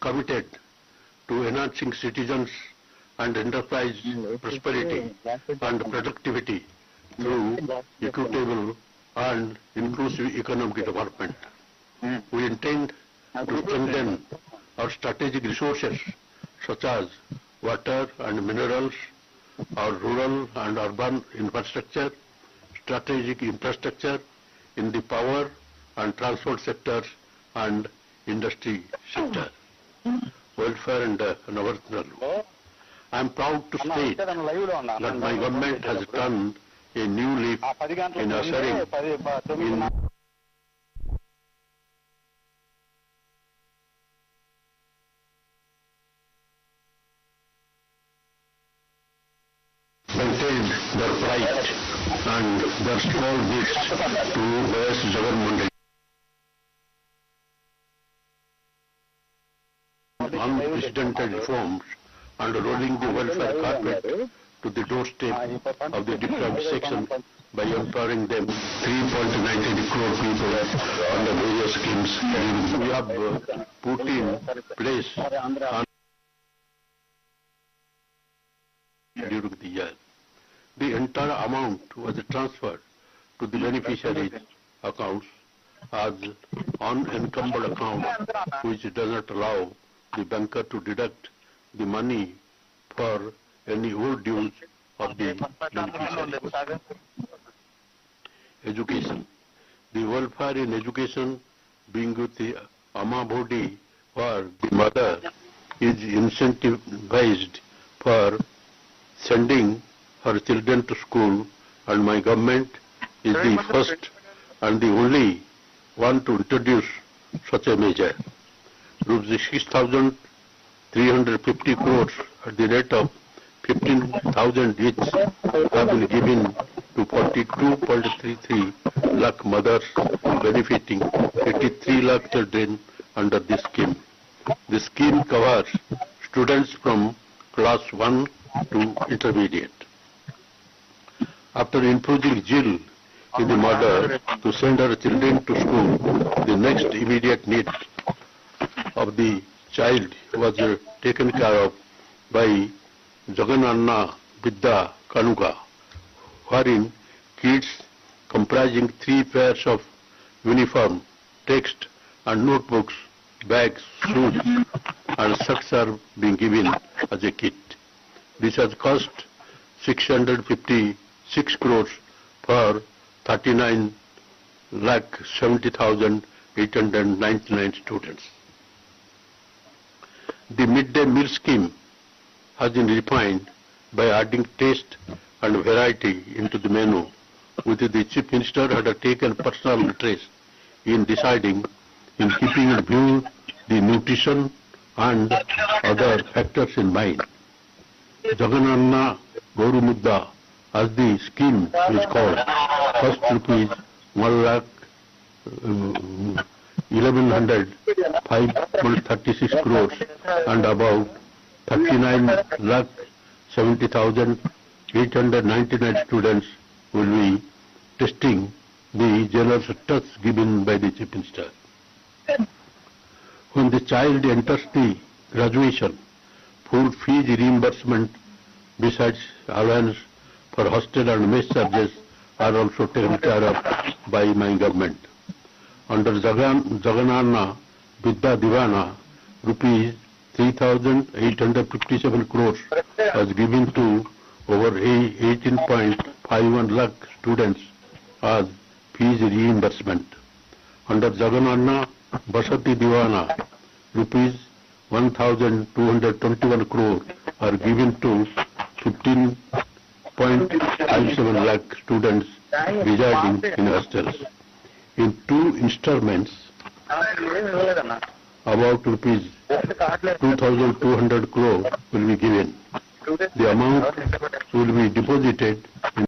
committed to enhancing citizens and enterprise prosperity and productivity through equitable and inclusive economic development. We intend to strengthen our strategic resources such as water and minerals, our rural and urban infrastructure, strategic infrastructure in the power and transport sectors and industry sector, welfare and Navaratna. I am proud to state that my government has turned a new leaf in ushering in maintained their pride and their small gifts to various Jagan unprecedented reforms and rolling the welfare carpet to the doorstep of the deprived section by empowering them 3.98 crore people under various schemes. We have put in place during the year. The entire amount was transferred to the beneficiaries' accounts as unencumbered account, which does not allow the banker to deduct the money for any old dues of the beneficiaries. Education. The welfare in education being with the Amma body, or the mother is incentivized for sending her children to school, and my government is the first and the only one to introduce such a measure. Rupees 6,350 crores at the rate of 15,000 each have been given to 42.33 lakh mothers, benefiting 83 lakh children under this scheme. The scheme covers students from class 1 to intermediate. After imposing jail in the mother to send her children to school, the next immediate need of the child was taken care of by Jagananna Vidya Kanuga, wherein kids comprising 3 pairs of uniform, text and notebooks, bags, shoes and socks are being given as a kit. This has cost 656 crores for 39,70,899 students. The midday meal scheme has been refined by adding taste and variety into the menu, which the Chief Minister had taken personal interest in deciding, in keeping in view the nutrition and other factors in mind. Jagananna Gauru Mudda, as the scheme is called, first rupees 1,1105.36 crores and about 39,70,899 students will be testing the generous touch given by the Chief Minister. When the child enters the graduation, full fees reimbursement besides allowance for hostel and mess charges are also taken care of by my government. Under Jagananna Vidya Divana, rupees 3,857 crores was given to over 18.51 lakh students as fees reimbursement. Under Jagananna Basati Divana, rupees 1,221 crore are given to 15.57 lakh students residing in hostels. In 2 installments, about rupees 2,200 crore will be given. The amount will be deposited in.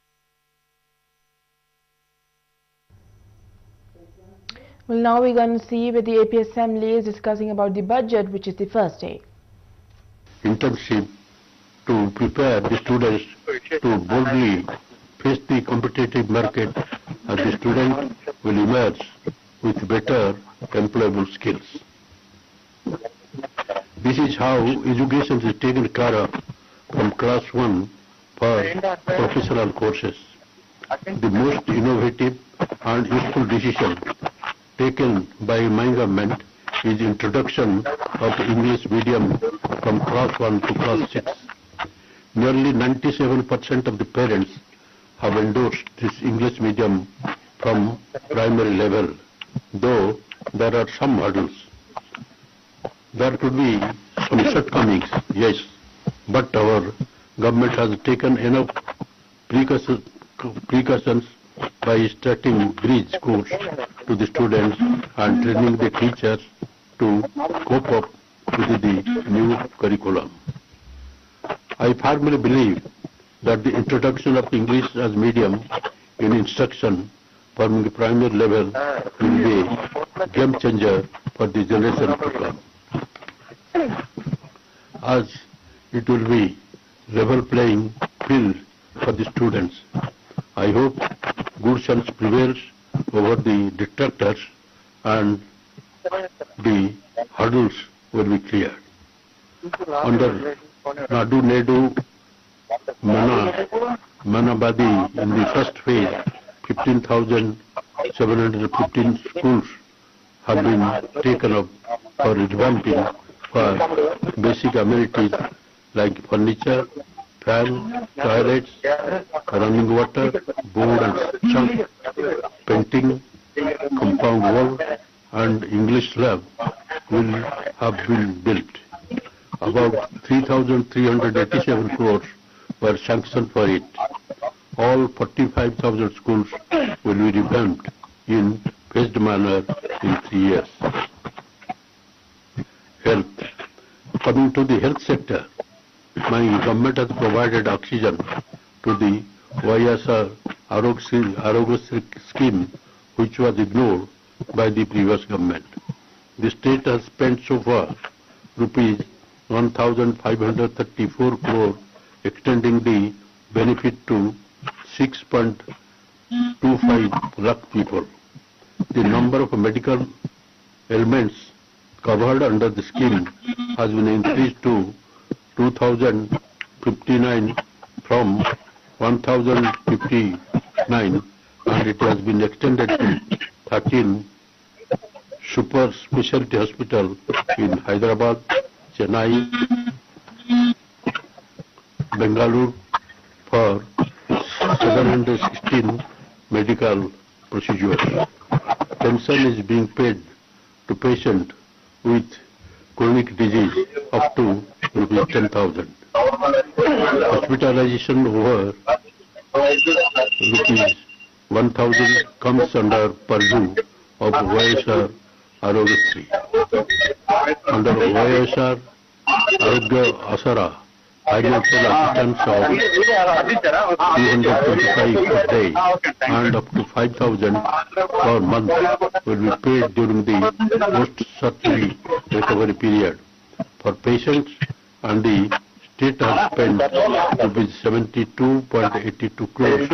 Well, now we're going to see where the AP Assembly is discussing about the budget, which is the first day. Internship to prepare the students to boldly face the competitive market, as the student will emerge with better employable skills. This is how education is taken care of from class 1 for professional courses. The most innovative and useful decision taken by my government is introduction of English medium from class 1 to class 6. Nearly 97% of the parents have endorsed this English medium from primary level, though there are some hurdles. There could be some shortcomings, yes, but our government has taken enough precautions by starting bridge course to the students and training the teachers to cope up with the new curriculum. I firmly believe that the introduction of English as medium in instruction from the primary level will be a game changer for the generation to come, as it will be level playing field for the students. I hope good sense prevails over the detractors and the hurdles will be cleared. Under Nadu Nedu Manabadi, in the first phase, 15,715 schools have been taken up for revamping for basic amenities like furniture, fan, toilets, running water, board and chalk, painting, compound wall and English lab will have been built. About 3,387 crores were sanctioned for it. All 45,000 schools will be revamped in phased manner in 3 years. Health. Coming to the health sector, my government has provided oxygen to the YSR Arogya scheme, which was ignored by the previous government. The state has spent so far rupees 1,534 crore, extending the benefit to 6.25 lakh people. The number of medical ailments covered under the scheme has been increased to 2,059 from 1,059, and it has been extended to 13 super specialty hospitals in Hyderabad, Chennai, Bengaluru for 716 medical procedures. Pension is being paid to patients with chronic disease up to ₹10,000. Hospitalization over ₹1,000 comes under purview of YSR Arogya. Under YSR Arogya Asara, financial assistance of 225 per day and up to 5,000 per month will be paid during the post-surgery recovery period. For patients, and the state has spent ₹72.82 crores,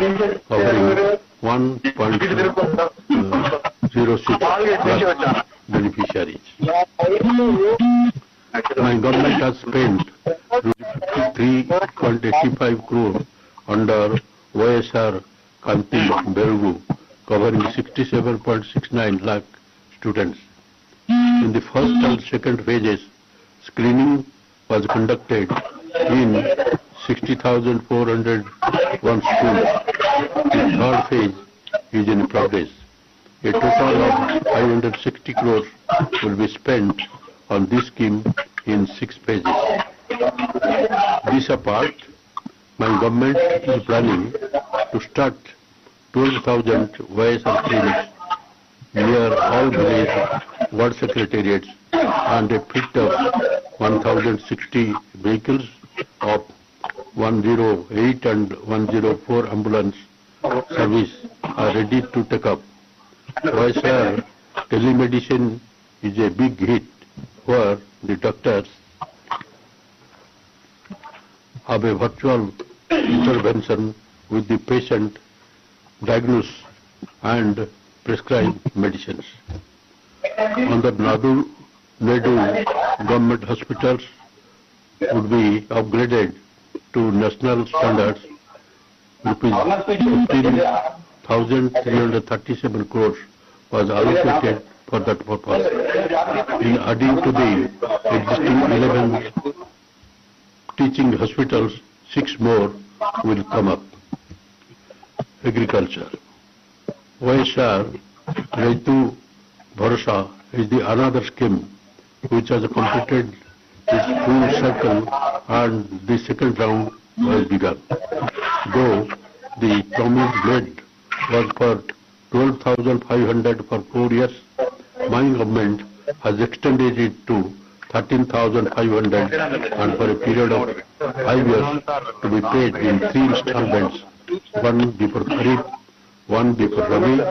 covering 1.06 lakh beneficiaries. My government has spent ₹53.85 crore under YSR Kanti Berugu, covering 67.69 lakh students. In the first and second phases, screening was conducted in 60,401 schools. The third phase is in progress. A total of 560 crores will be spent on this scheme in 6 phases. This apart, my government is planning to start 12,000 YSR clinics near all village ward secretariats and a fleet of 1,060 vehicles of 108 and 104 ambulance service are ready to take up. YSR telemedicine is a big hit where the doctors have a virtual intervention with the patient, diagnose and prescribe medicines. On the Nadu Nedu government hospitals would be upgraded to national standards. Rupees 15,337 crores was allocated for that purpose. In addition to the existing 11 teaching hospitals, 6 more will come up. Agriculture. YSR Raitu Bharosa is the another scheme which has completed its full cycle and the second round was begun. Though the promised blade was for 12,500 for 4 years, my government has extended it to 13,500 and for a period of 5 years to be paid in 3 installments, one before Kharif, one before Rabi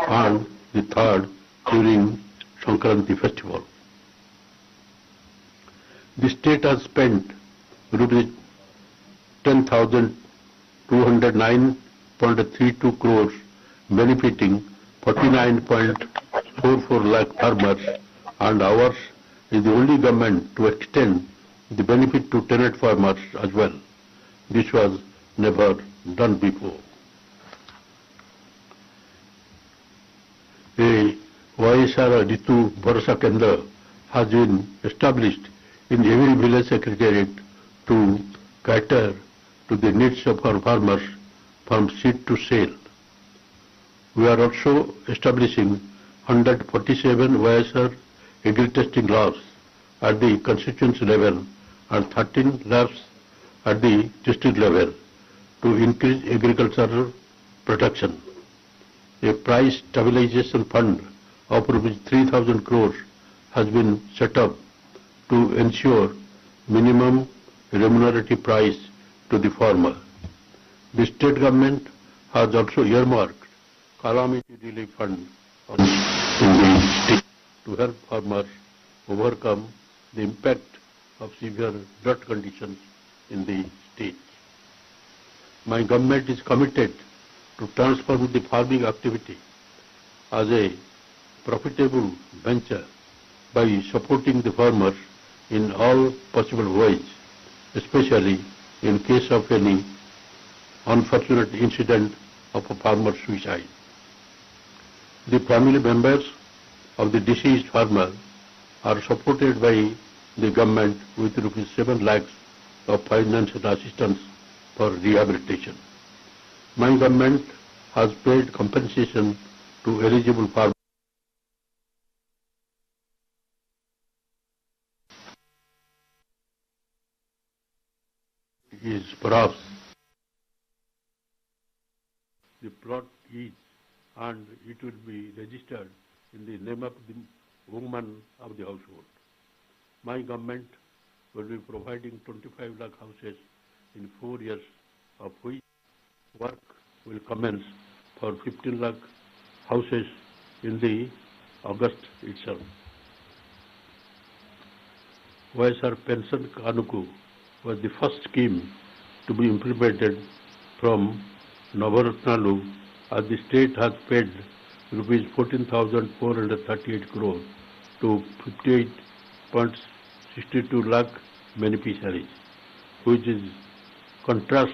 and the third during Sankranti festival. The state has spent rupees 10,209.32 crores benefiting 49.44 lakh farmers, and ours is the only government to extend the benefit to tenant farmers as well. This was never done before. A YSR Ritu Bharosa Kendra has been established in every village secretariat to cater to the needs of our farmers from seed to sale. We are also establishing 147 YSR agri-testing labs at the constituency level and 13 labs at the district level to increase agricultural production. A price stabilization fund of rupees 3,000 crores has been set up to ensure minimum remunerative price to the farmer. The state government has also earmarked calamity relief fund in the state to help farmers overcome the impact of severe drought conditions in the state. My government is committed to transform the farming activity as a profitable venture by supporting the farmers in all possible ways, especially in case of any unfortunate incident of a farmer suicide. The family members of the deceased farmer are supported by the government with rupees 7 lakhs of financial assistance for rehabilitation. My government has paid compensation to eligible farmers. Is perhaps the plot is, and it will be registered in the name of the woman of the household. My government will be providing 25 lakh houses in 4 years, of which work will commence for 15 lakh houses in the August itself. YSR Pension Kanuku was the first scheme to be implemented from Navaratnalu, as the state has paid rupees 14,438 crore to 58.62 lakh beneficiaries, which is contrast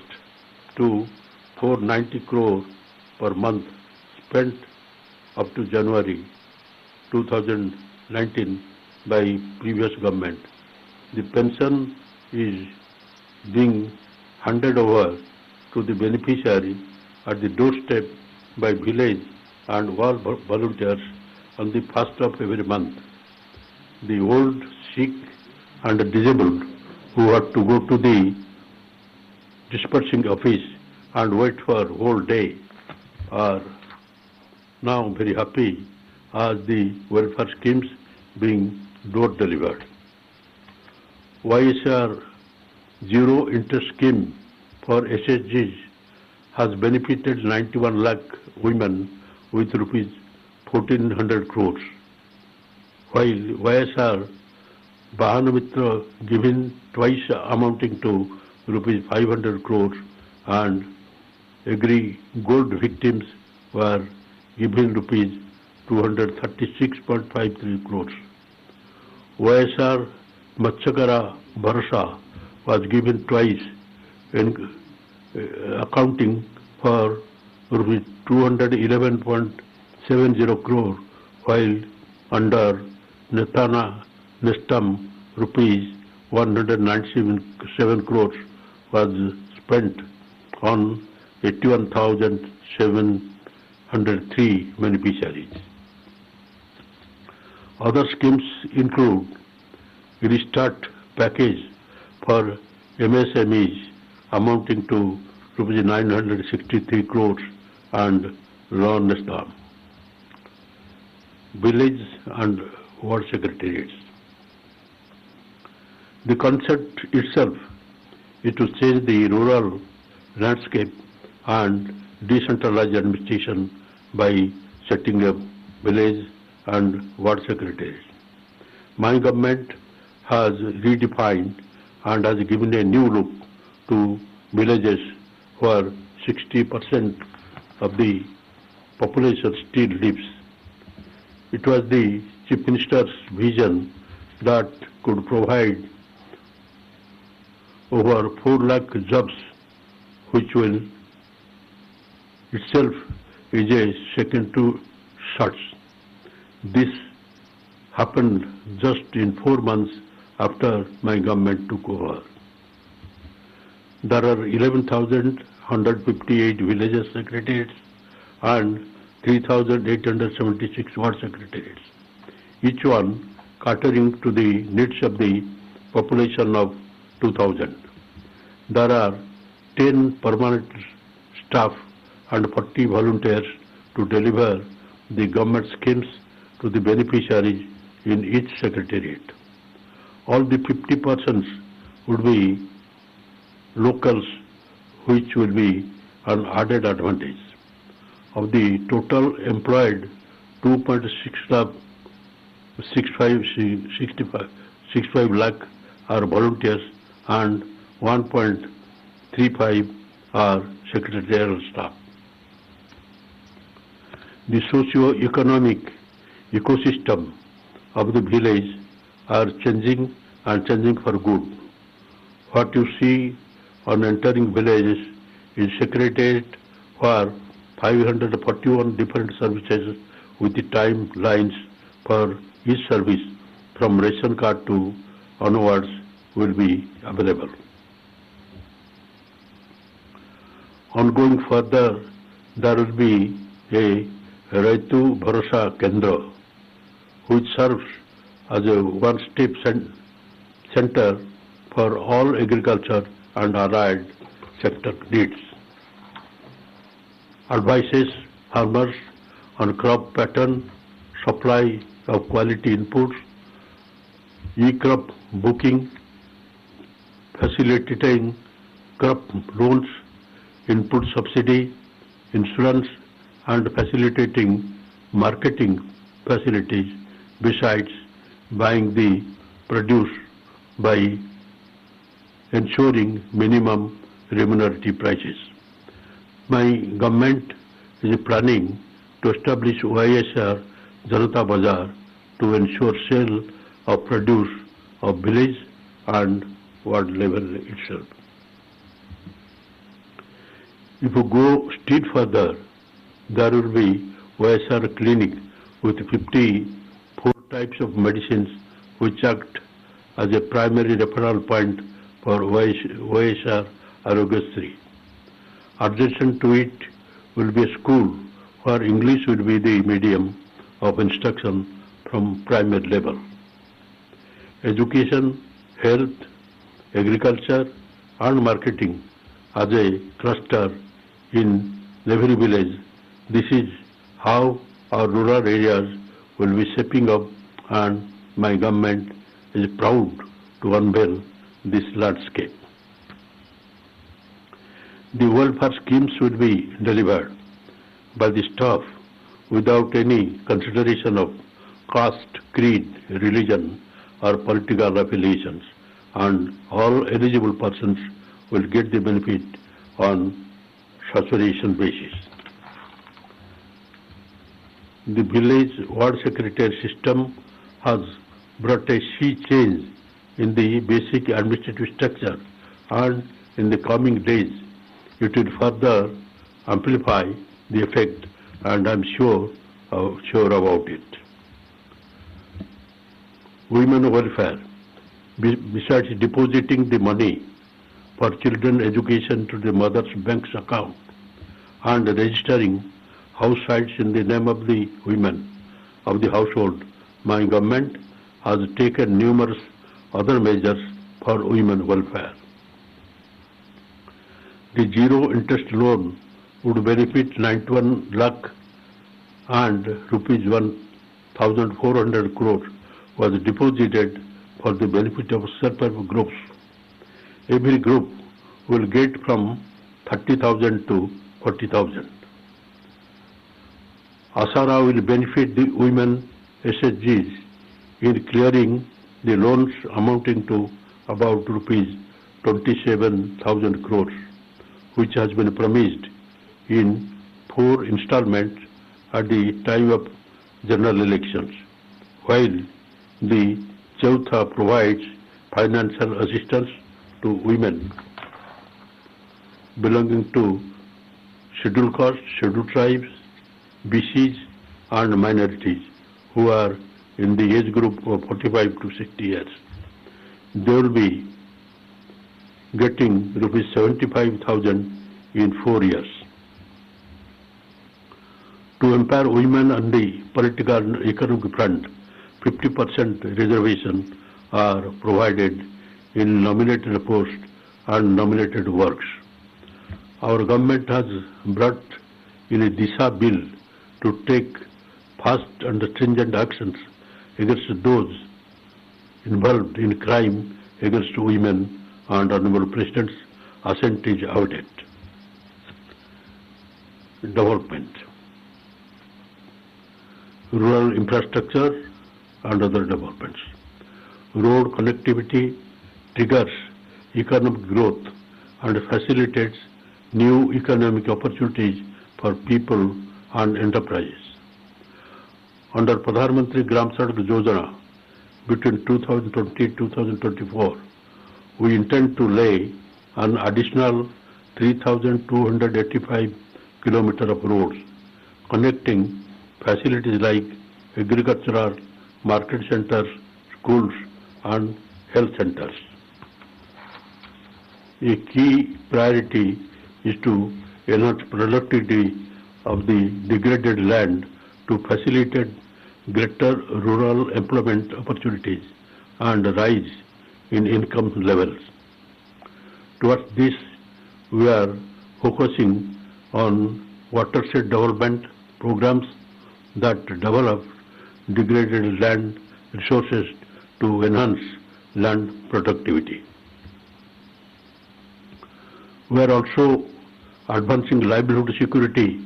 to 490 crore per month spent up to January 2019 by previous government. The pension is being handed over to the beneficiary at the doorstep by village and all volunteers on the 1st of every month. The old, sick and disabled who had to go to the dispersing office and wait for whole day are now very happy as the welfare schemes being door delivered. YSR Zero Interest Scheme for SSGs has benefited 91 lakh women with rupees 1,400 crores, while YSR Vahanamitra given twice amounting to rupees 500 crores and Agri Gold victims were given rupees 236.53 crores. YSR Matsyakara Bharasa was given twice, in, accounting for rupees 211.70 crore, while under Nestam rupees 197 crores was spent on 81,703 beneficiaries. Other schemes include Restart Package for MSMEs amounting to rupees 963 crores and Lawn Nestam. Village and Ward Secretariats. The concept itself is to change the rural landscape and decentralize administration by setting up village and ward secretaries. My government has redefined and has given a new look to villages where 60% of the population still lives. It was the Chief Minister's vision that could provide over 4 lakh jobs, which will itself is a second to shots. This happened just in 4 months after my government took over. There are 11,158 village secretariats and 3,876 ward secretariats, each one catering to the needs of the population of 2,000. There are 10 permanent staff and 40 volunteers to deliver the government schemes to the beneficiaries in each secretariat. All the 50 persons would be locals, which will be an added advantage. Of the total employed, 2.65 lakh are volunteers and 1.35 are secretarial staff. The socio-economic ecosystem of the village are changing and changing for good. What you see on entering villages is secretariat where 541 different services with the timelines for each service from ration card to onwards will be available. Ongoing further, there will be a Raitu Bharasa Kendra, which serves as a one-step center for all agriculture and allied sector needs. Advises farmers on crop pattern, supply of quality inputs, e-crop booking, facilitating crop loans, input subsidy, insurance, and facilitating marketing facilities besides buying the produce by ensuring minimum remunerative prices. My government is planning to establish OISR Janata Bazar to ensure sale of produce of village and ward level itself. If you go still further, there will be OISR clinic with 54 types of medicines which act as a primary referral point for OISR Arogyasri. Adjacent to it will be a school where English will be the medium of instruction from primary level. Education, health, agriculture and marketing as a cluster in every village. This is how our rural areas will be shaping up, and my government is proud to unveil this landscape. The welfare schemes will be delivered by the staff without any consideration of caste, creed, religion or political affiliations, and all eligible persons will get the benefit on saturation basis. The village ward secretary system has brought a sea change in the basic administrative structure, and in the coming days it will further amplify the effect, and I am sure about it. Women welfare. Besides depositing the money for children education to the mother's bank's account and registering house sites in the name of the women of the household, my government has taken numerous other measures for women welfare. The zero interest loan would benefit 91 lakh and rupees 1,400 crore was deposited for the benefit of self-help groups. Every group will get from 30,000 to 40,000. Asara will benefit the women SHGs in clearing the loans amounting to about rupees 27,000 crores, which has been promised in 4 installments at the time of general elections, while the Chautha provides financial assistance to women belonging to scheduled castes, scheduled tribes, BCs and minorities who are in the age group of 45 to 60 years. They will be getting rupees 75,000 in 4 years. To empower women on the political and economic front, 50% reservation are provided in nominated posts and nominated works. Our government has brought in a DISA bill to take fast and stringent actions against those involved in crime against women, and Honorable President's assent is awaited. Development. Rural infrastructure and other developments. Road connectivity triggers economic growth and facilitates new economic opportunities for people and enterprises. Under Pradhan Mantri Gram Sadak Yojana, between 2020-2024, we intend to lay an additional 3,285 kilometers of roads connecting facilities like agricultural, market centers, schools and health centers. A key priority is to enhance productivity of the degraded land to facilitate greater rural employment opportunities and rise in income levels. Towards this, we are focusing on watershed development programs that develop degraded land resources to enhance land productivity. We are also advancing livelihood security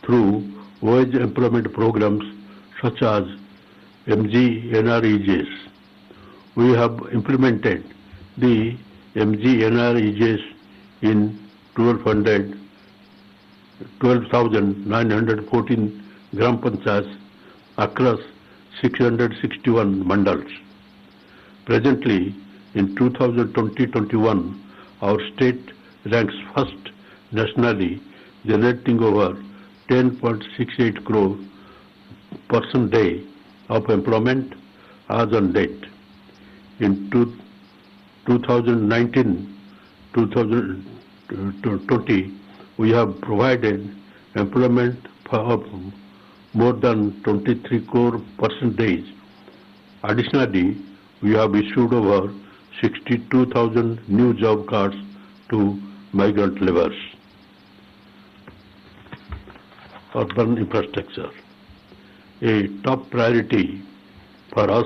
through wage employment programs such as MGNREJs. We have implemented the MGNREJs in 12,914 Gram Panchayats across 661 mandals. Presently, in 2020-21, our state ranks first nationally, generating over 10.68 crore person day of employment as on date. In 2019-2020, we have provided employment of more than 23 crore person days. Additionally, we have issued over 62,000 new job cards to migrant laborers. Urban infrastructure. A top priority for us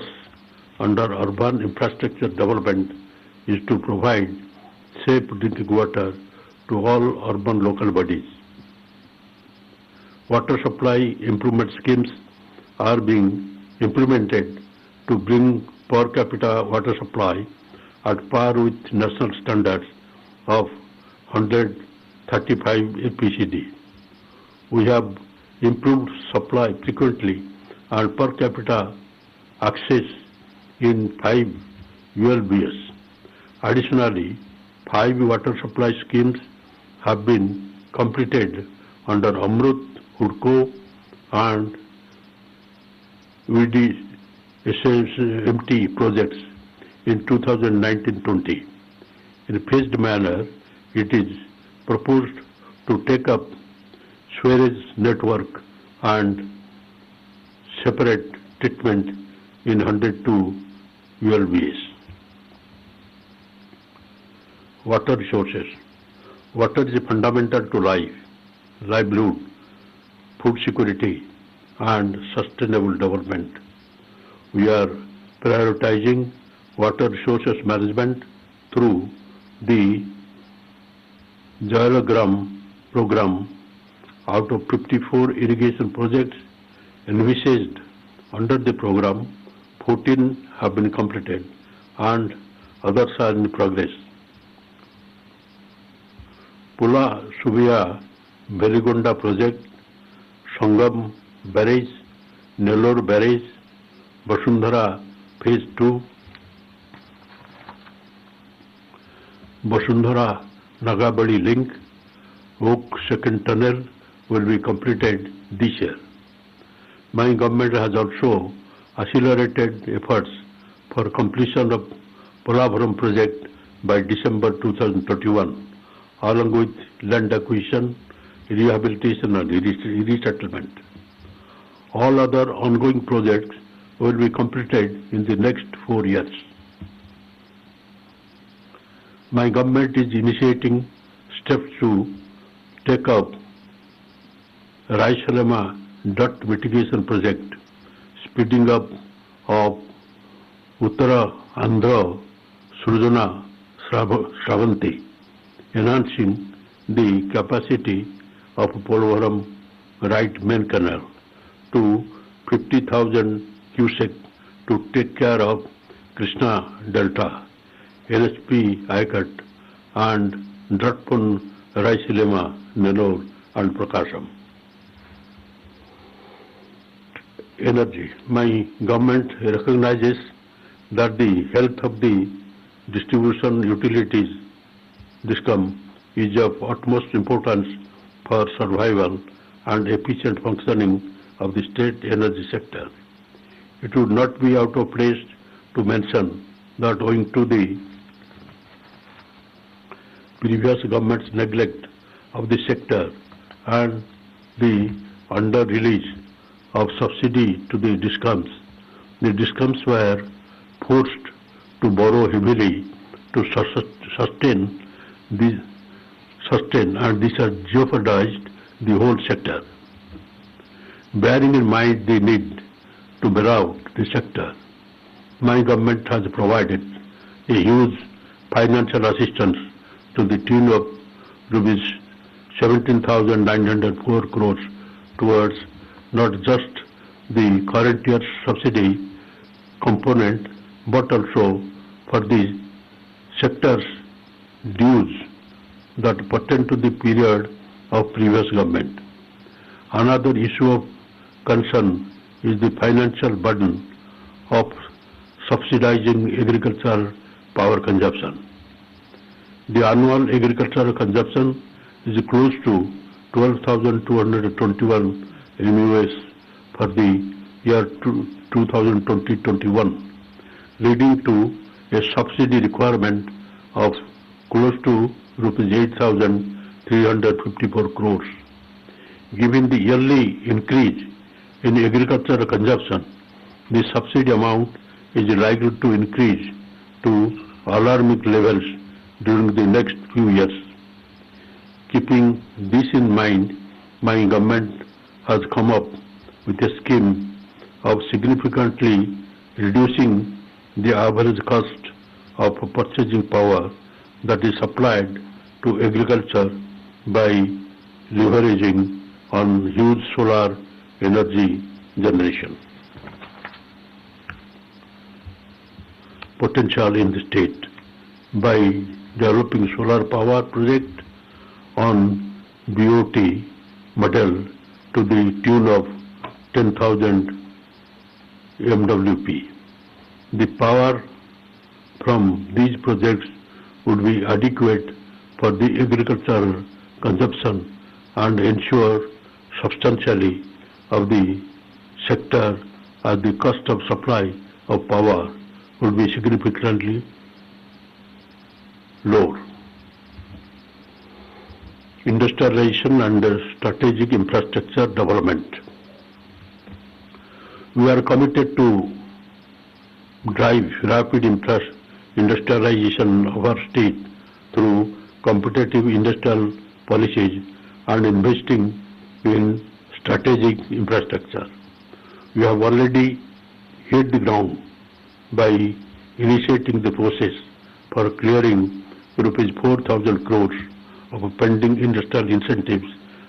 under urban infrastructure development is to provide safe drinking water to all urban local bodies. Water supply improvement schemes are being implemented to bring per capita water supply at par with national standards of 135 APCD. We have improved supply frequently and per capita access in 5 ULBS. Additionally, 5 water supply schemes have been completed under Amrut, HUDCO and VDSMT projects in 2019-20. In a phased manner, it is proposed to take up sewerage network and separate treatment in 102 ULBs. Water resources. Water is fundamental to life, livelihood, food security and sustainable development. We are prioritizing water resources management through the Jalagram program. Out of 54 irrigation projects envisaged under the program, 14 have been completed and others are in progress. Pula Subia Veligonda project, Sangam Barrage, Nellore Barrage, Vasundhara Phase 2, Vasundhara Nagabadi link, Oak second tunnel will be completed this year. My government has also accelerated efforts for completion of Polavaram project by December 2021, along with land acquisition, rehabilitation and resettlement. All other ongoing projects will be completed in the next 4 years. My government is initiating steps to take up Raisalema dirt mitigation project, speeding up of Uttara Andhra Srujana Shravanti, enhancing the capacity of Polavaram right main canal to 50,000 cubic to take care of Krishna Delta, NHP Ayakat and Dratpun Raisalema, Nellore and Prakasam. Energy. My government recognizes that the health of the distribution utilities DISCOM is of utmost importance for survival and efficient functioning of the state energy sector. It would not be out of place to mention that owing to the previous government's neglect of the sector and the under-release of subsidy to the DISCOMs were forced to borrow heavily to sustain and this has jeopardized the whole sector. Bearing in mind the need to bail out the sector, my government has provided a huge financial assistance to the tune of rupees 17,904 crores towards not just the current year's subsidy component but also for the sector's dues that pertain to the period of previous government. Another issue of concern is the financial burden of subsidizing agricultural power consumption. The annual agricultural consumption is close to 12,221 MUS for the year 2020-21, leading to a subsidy requirement of close to rupees 8,354 crores. Given the yearly increase in agricultural consumption, the subsidy amount is likely to increase to alarming levels during the next few years. Keeping this in mind, my government has come up with a scheme of significantly reducing the average cost of purchasing power that is supplied to agriculture by leveraging on huge solar energy generation. Potential in the state by developing solar power project on BOT model to the tune of 10,000 MWP. The power from these projects would be adequate for the agricultural consumption and ensure substantially of the sector as the cost of supply of power would be significantly lower. Industrialization and strategic infrastructure development. We are committed to drive rapid industrialization of our state through competitive industrial policies and investing in strategic infrastructure. We have already hit the ground by initiating the process for clearing rupees 4,000 crores of pending industrial incentives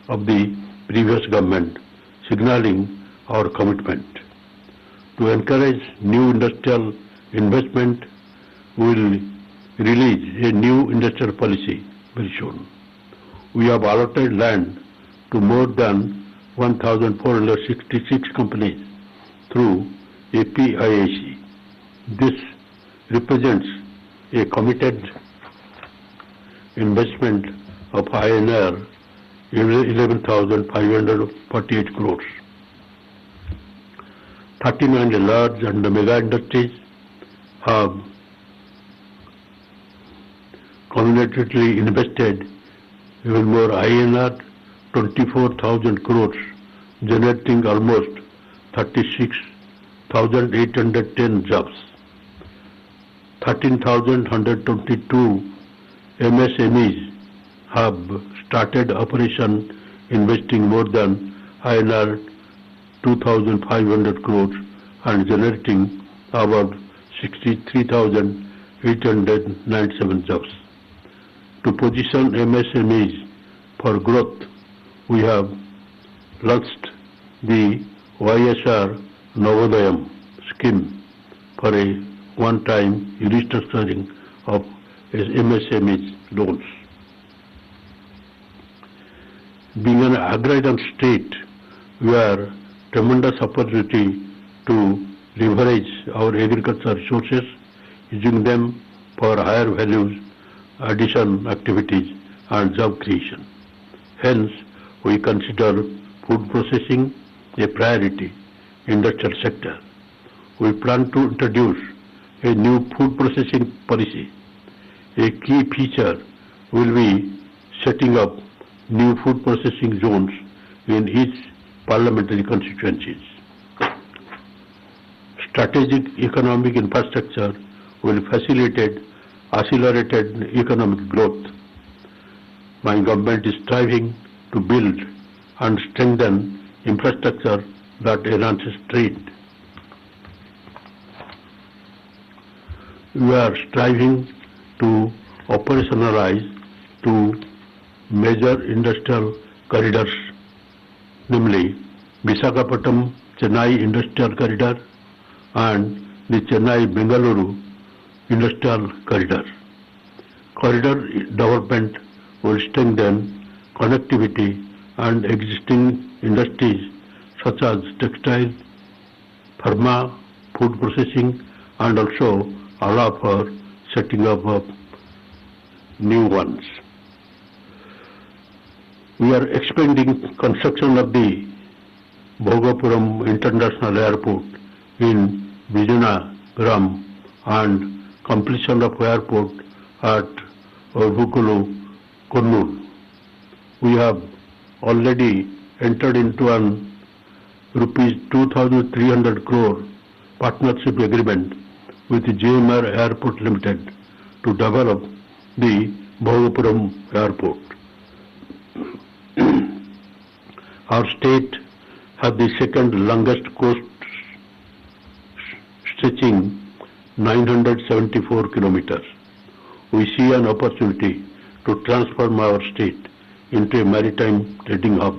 of the previous government, signaling our commitment. To encourage new industrial investment, we will release a new industrial policy very soon. We have allotted land to more than 1,466 companies through APIAC. This represents a committed investment of INR 11,548 crores. 39 large and mega industries have cumulatively invested even more INR 24,000 crores, generating almost 36,810 jobs. 13,122 MSMEs have started operation, investing more than INR 2,500 crores and generating about 63,897 jobs. To position MSMEs for growth, we have launched the YSR Navodayam scheme for a one-time restructuring of MSMEs loans. Being an agrarian state, we have tremendous opportunity to leverage our agricultural resources, using them for higher values addition activities and job creation. Hence, we consider food processing a priority industrial sector. We plan to introduce a new food processing policy. A key feature will be setting up new food processing zones in each parliamentary constituencies. Strategic economic infrastructure will facilitate accelerated economic growth. My government is striving to build and strengthen infrastructure that enhances trade. We are striving to operationalize two major industrial corridors, namely Visakhapatnam-Chennai Industrial Corridor and the Chennai-Bengaluru Industrial Corridor. Corridor development will strengthen connectivity and existing industries such as textile, pharma, food processing, and also allow for setting up of new ones. We are expanding construction of the Bhogapuram International Airport in Vijayanagram and completion of airport at Urvukulu, Kurnool. We have already entered into an rupees 2,300 crore partnership agreement with GMR Airport Limited to develop the Bhogapuram Airport. Our state has the second longest coast, stretching 974 kilometers. We see an opportunity to transform our state into a maritime trading hub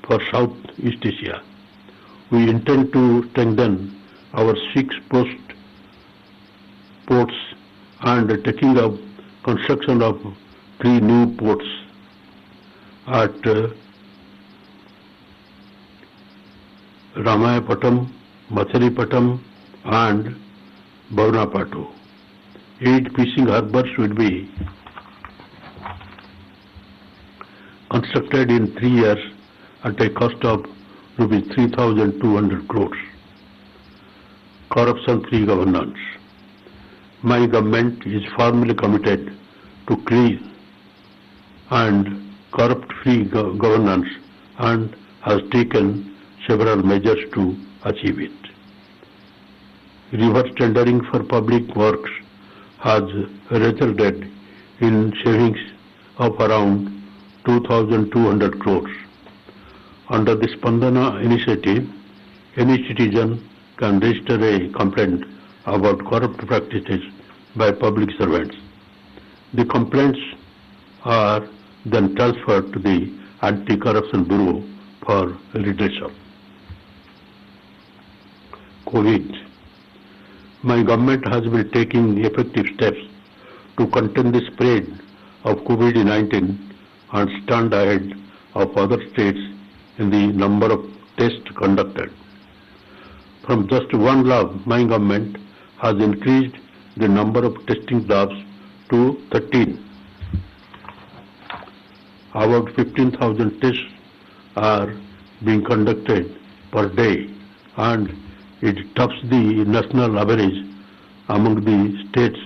for Southeast Asia. We intend to strengthen our 6 ports and taking up construction of 3 new ports at Ramayapatam, Machalipatam and Bhavnapatu. 8 fishing harbors will be constructed in 3 years at a cost of rupees 3,200 crores. Corruption-free governance. My government is firmly committed to clean and corrupt-free governance and has taken several measures to achieve it. Reverse tendering for public works has resulted in savings of around 2,200 crores. Under the Spandana initiative, any citizen can register a complaint about corrupt practices by public servants. The complaints are then transferred to the Anti-Corruption Bureau for redressal. COVID. My government has been taking effective steps to contain the spread of COVID-19 and stand ahead of other states in the number of tests conducted. From just one lab, my government has increased the number of testing labs to 13. About 15,000 tests are being conducted per day, and it tops the national average among the states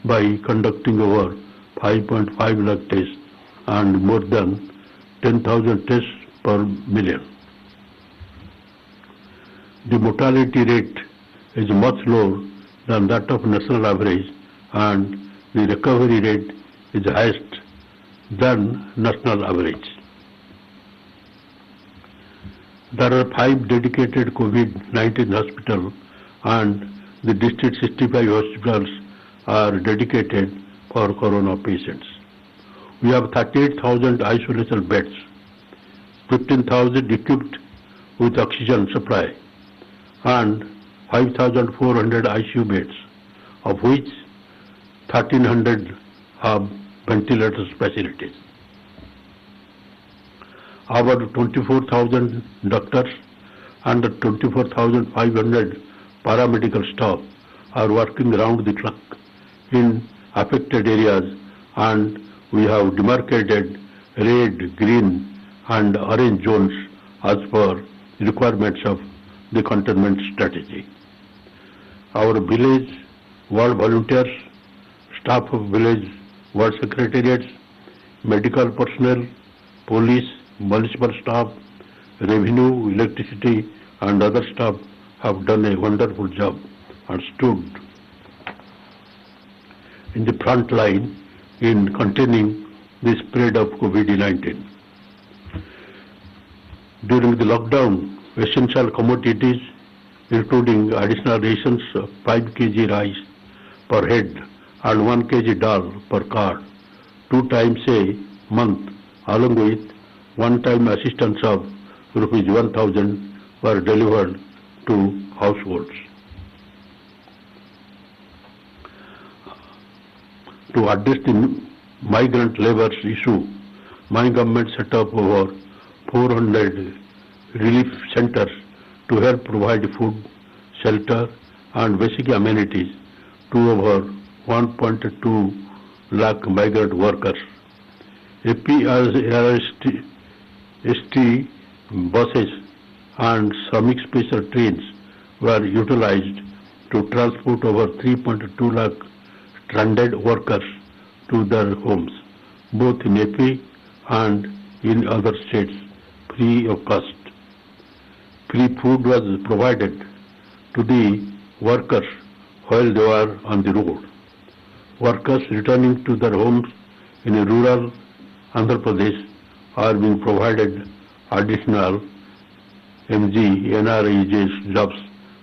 by conducting over 5.5 lakh tests and more than 10,000 tests per million. The mortality rate is much lower than that of national average, and the recovery rate is highest than national average. There are 5 dedicated COVID-19 hospitals, and the district 65 hospitals are dedicated for corona patients. We have 38,000 isolation beds, 15,000 equipped with oxygen supply, and 5,400 ICU beds, of which 1,300 have ventilator facilities. About 24,000 doctors and 24,500 paramedical staff are working round the clock in affected areas, and we have demarcated red, green and orange zones as per requirements of the containment strategy. Our village ward volunteers, staff of village ward secretariats, medical personnel, police, municipal staff, revenue, electricity and other staff have done a wonderful job and stood in the front line in containing the spread of COVID-19. During the lockdown, essential commodities including additional rations of 5 kg rice per head and 1 kg dal per card 2 times a month, along with one-time assistance of rupees 1,000 were delivered to households. To address the migrant labour issue, my government set up over 400 relief centres to help provide food, shelter and basic amenities to over 1.2 lakh migrant workers. APRST buses and Shramik special trains were utilized to transport over 3.2 lakh stranded workers to their homes, both in AP and in other states, free of cost. Free food was provided to the workers while they were on the road. Workers returning to their homes in a rural Andhra Pradesh are being provided additional MG NREJ jobs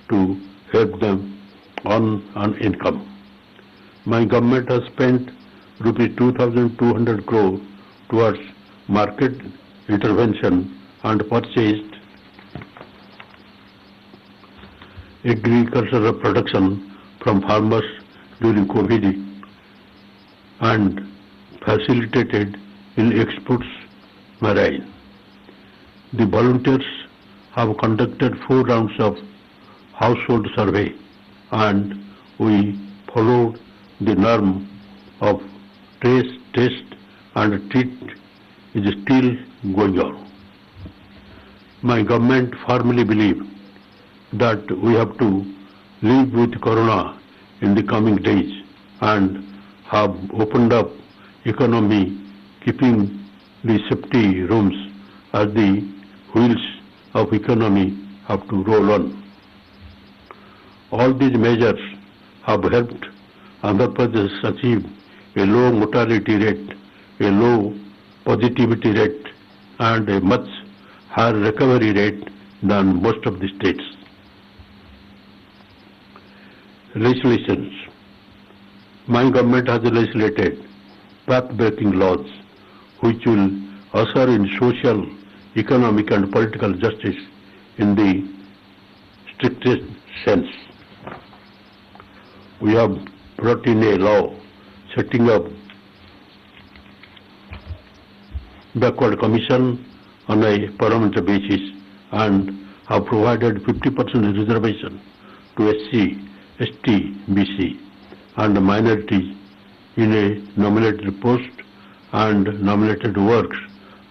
to help them on an income. My government has spent rupees 2,200 crore towards market intervention and purchased agricultural production from farmers during COVID and facilitated in exports marine. The volunteers have conducted 4 rounds of household survey, and we followed the norm of trace, test and treat is still going on. My government firmly believes that we have to live with Corona in the coming days and have opened up economy, keeping the safety rooms as the wheels of economy have to roll on. All these measures have helped Andhra Pradesh achieve a low mortality rate, a low positivity rate and a much higher recovery rate than most of the states. Legislations. My government has legislated path-breaking laws which will usher in social, economic and political justice in the strictest sense. We have brought in a law setting up backward commission on a permanent basis and have provided 50% reservation to SC, ST, BC and minorities in a nominated post and nominated works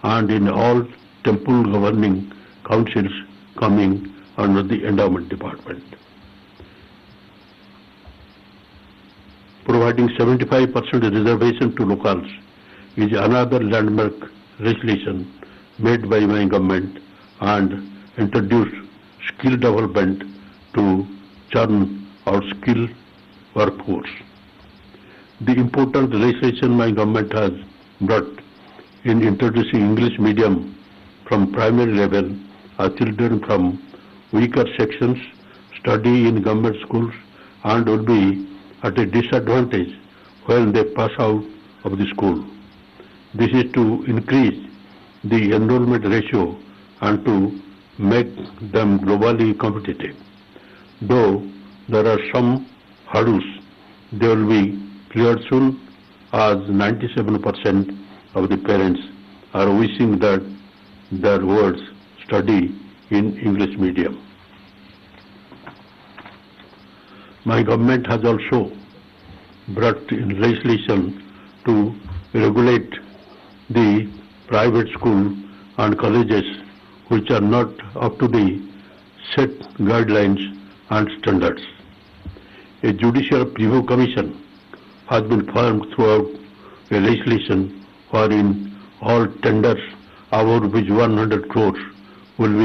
and in all temple governing councils coming under the endowment department. Providing 75% reservation to locals is another landmark legislation made by my government and introduced skill development to churn our skill workforce. The important legislation my government has brought in introducing English medium from primary level as children from weaker sections study in government schools and will be at a disadvantage when they pass out of the school. This is to increase the enrollment ratio and to make them globally competitive. Though there are some hurdles, they will be cleared soon as 97% of the parents are wishing that their words study in English medium. My government has also brought in legislation to regulate the private school and colleges which are not up to the set guidelines and standards. A judicial preview commission has been formed throughout a legislation wherein all tenders above which 100 crores will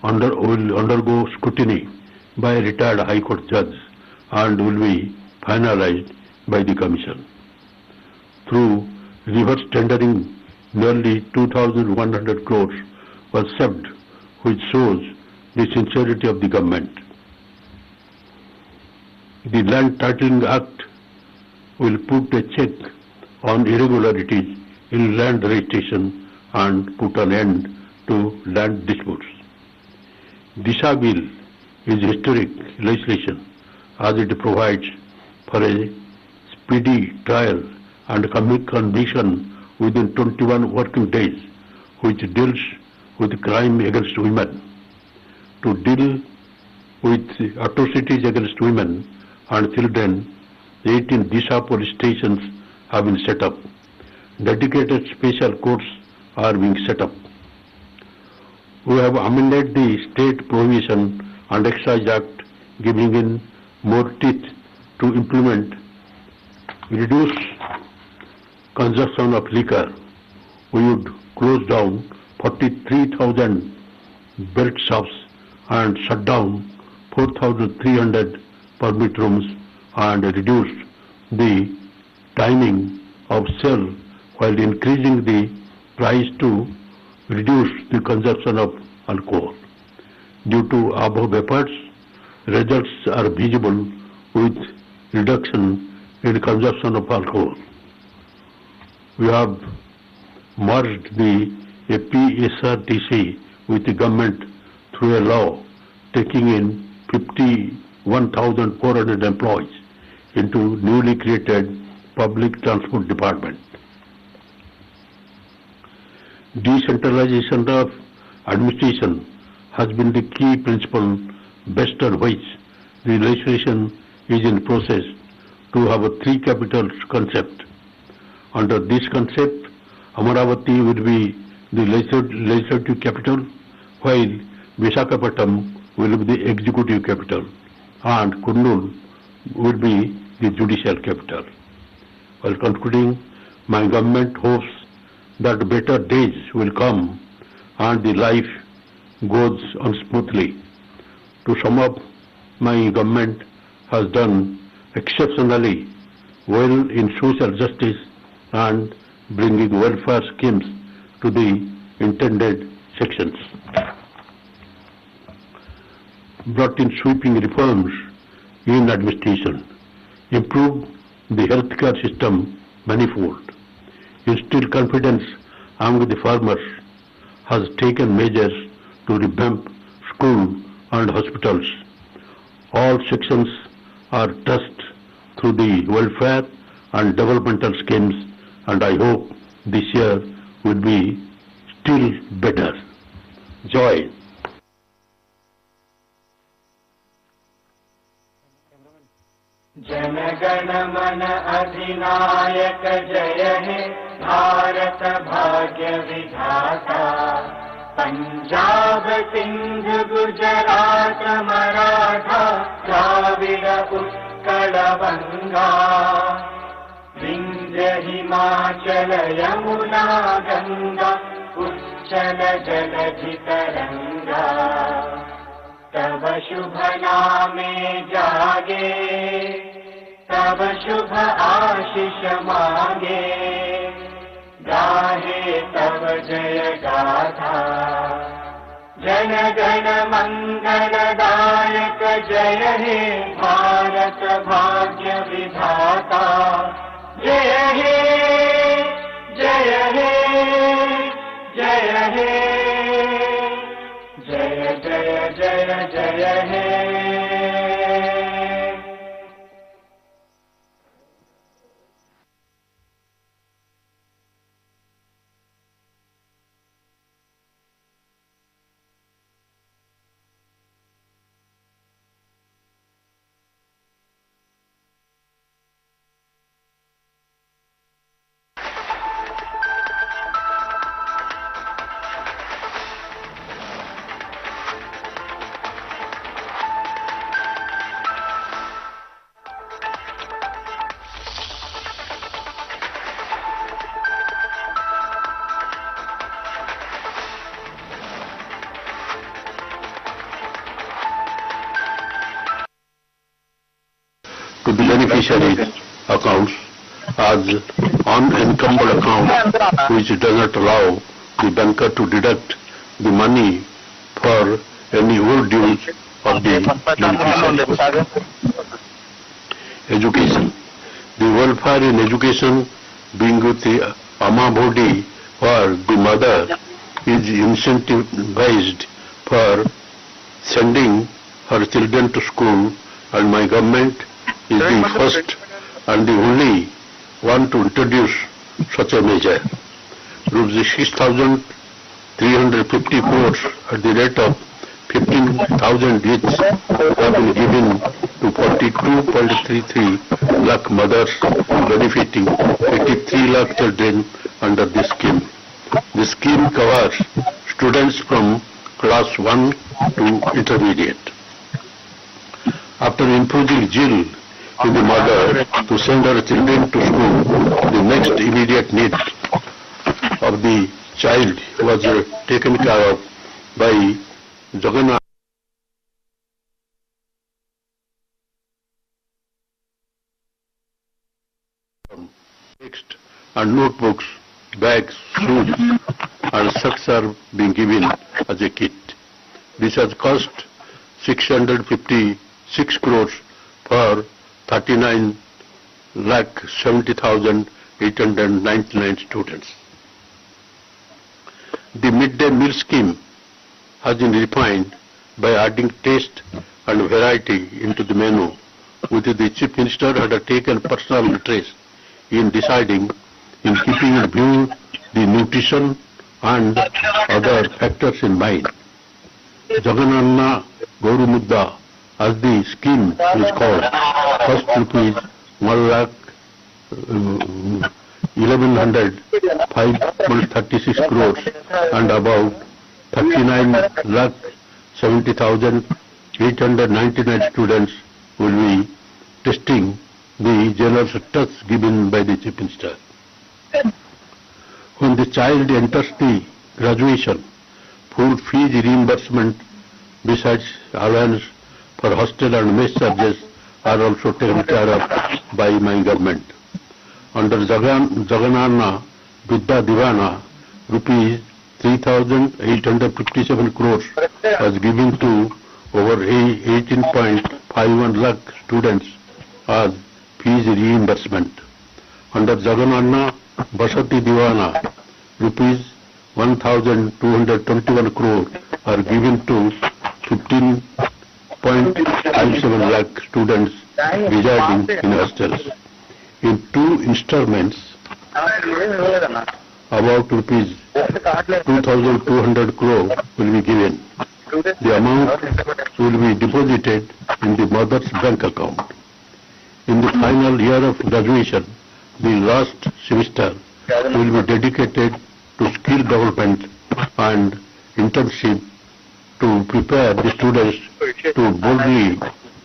undergo scrutiny by a retired High Court judge and will be finalized by the Commission. Through reverse tendering, nearly 2,100 crores was saved, which shows the sincerity of the government. The Land Titling Act will put a check on irregularities in land registration and put an end to land disputes. Disha Bill is historic legislation as it provides for a speedy trial and conviction within 21 working days, which deals with crime against women. To deal with atrocities against women and children, 18 Disha police stations have been set up. Dedicated special courts are being set up. We have amended the State Prohibition and Excise Act, giving in more teeth to implement reduce consumption of liquor. We would close down 43,000 belt shops and shut down 4,300 permit rooms and reduce the timing of sale while increasing the price to reduce the consumption of alcohol. Due to above efforts, results are visible with reduction in consumption of alcohol. We have merged the APSRTC with the government through a law taking in 51,400 employees into newly created Public Transport Department. Decentralization of administration has been the key principle based on which the legislation is in process to have a three capitals concept. Under this concept, Amaravati will be the legislative capital, while Visakhapatnam will be the executive capital, and Kurnool will be the judicial capital. While concluding, my government hopes that better days will come and the life goes on smoothly. To sum up, my government has done exceptionally well in social justice and bringing welfare schemes to the intended sections. Brought in sweeping reforms in administration, improved the healthcare system manifold, instilled confidence among the farmers, has taken measures to revamp school and hospitals. All sections are touched through the welfare and developmental schemes, and I hope this year will be still better. Joy. जनगण मन अधिनायक जय हे भारत भाग्य विधाता पंजाब सिंध गुजरात मराठा द्राविड़ उत्कल बंगा विंध्य हिमाचल यमुना गंगा उच्चल जलधि तरंगा तब शुभ नामे जागे तब शुभ आशीष मांगे गाहे तब जय गाथा जन गण मंगलदायक जय हे भारत भाग्य विधाता जय हे जय हे जय हे जय जय जय जय हे to the beneficiaries' accounts as unencumbered account which does not allow the banker to deduct the money for any overdues of the beneficiaries. Education. The welfare in education being with the Amma body or the mother is incentivized for sending her children to school, and my government is the first and the only one to introduce such a measure. Rupees 6,350 crores at the rate of 15,000 each have been given to 42.33 lakh mothers, benefiting 83 lakh children under this scheme. The scheme covers students from class 1 to intermediate. After imposing zeal in the mother to send her children to school, the next immediate need of the child was taken care of by Jagannath. Text and notebooks, bags, shoes and socks are being given as a kit. This has cost 656 crores for 39,70,899 students. The midday meal scheme has been refined by adding taste and variety into the menu, which the Chief Minister had taken personal interest in deciding, in keeping in view the nutrition and other factors in mind. Jagananna Gauru Mudda, as the scheme is called, first rupees 1 lakh 1105.36 crores and about 39 lakh 70,899 students will be testing the general tests given by the Chief Minister. When the child enters the graduation, full fees reimbursement besides allowance for hostel and mess charges are also taken care of by my government. Under Jagananna Vidya Divana, rupees 3,857 crores was given to over 18.51 lakh students as fees reimbursement. Under Jagananna Basati Divana, rupees 1,221 crore are given to 15.57 lakh students residing in hostels. In 2 installments, about rupees 2,200 crore will be given. The amount will be deposited in the mother's bank account. In the final year of graduation, the last semester will be dedicated to skill development and internship to prepare the students to boldly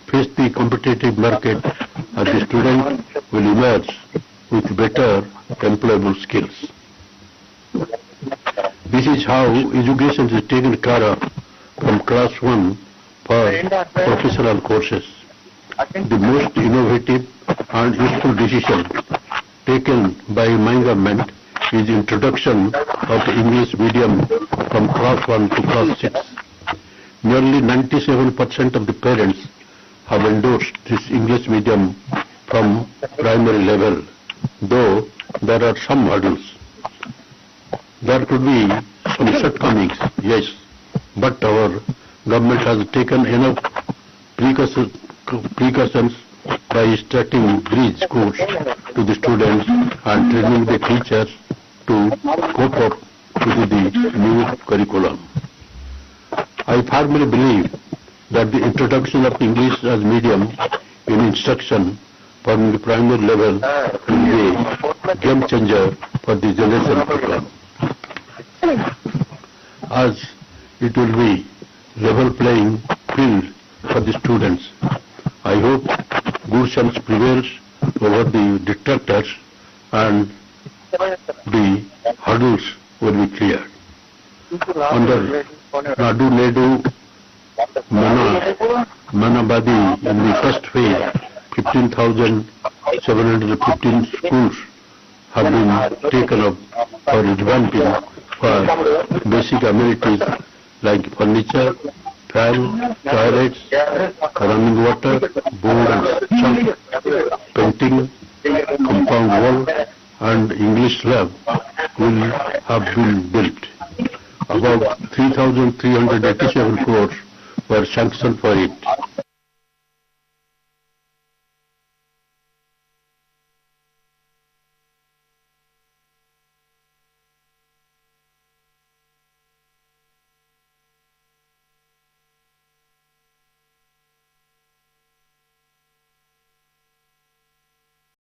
face the competitive market, as the student will emerge with better employable skills. This is how education is taken care of from class 1 for professional courses. The most innovative and useful decision taken by my government is introduction of the English medium from class 1 to class 6. Nearly 97% of the parents have endorsed this English medium from primary level, though there are some hurdles. There could be some shortcomings, yes, but our government has taken enough precautions by starting these schools to the students and training the teachers to cope up with the new curriculum. I firmly believe that the introduction of English as medium in instruction from the primary level will be a game changer for the generation to come, as it will be level playing field for the students. I hope good sense prevails over the detractors and the hurdles will be cleared. Under Nadu Nedu Manabadi, in the first phase, 15,715 schools have been taken up for revamping for basic amenities like furniture, fan, toilets, running water, board and chalk, painting, compound wall and English lab will have been built. About 3,387 crores were sanctioned for it.